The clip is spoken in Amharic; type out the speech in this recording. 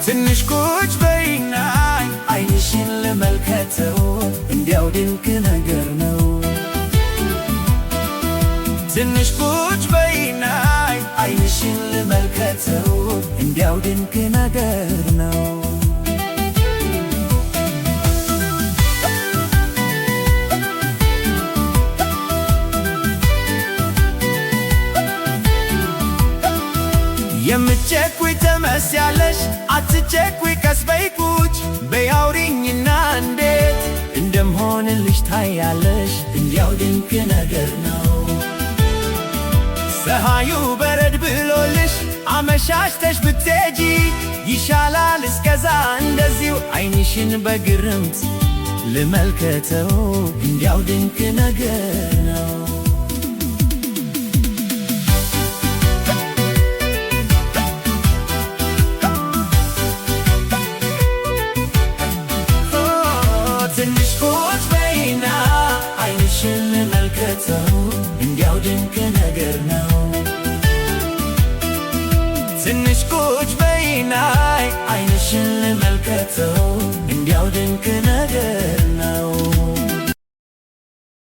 ትንሽ ቁጭ በይና ዓይንሽን ልመልከተው እንዲያው ድንቅ ነገር ነው። ትንሽ ቁጭ በይና ዓይንሽን ልመልከተው እንዲያው ድንቅ ነገር ነው። የምትቸኩይ ትመስያለሽ አትቸኩይ ቀስ በይ ቁጭ በይ አውሪኝና እንዴት እንደምሆንልሽ ታያለሽ እንዲያው ድንቅ ነገር ነው። ፀሐዩ በረድ ብሎልሽ አመሻሽተሽ ብትሄጂ ይሻላል እስከዛ እንደዚሁ ዓይንሽን በግርምት ልመልከተው እንዲያው ድንቅ ነገር ነው። ትንሽ ቁጭ በይና ዓይንሽን ልመልከተው እንዲያው ድንቅ ነገር ነው። ትንሽ ቁጭ በይና ዓይንሽን ልመልከተው እንዲያው ድንቅ ነገር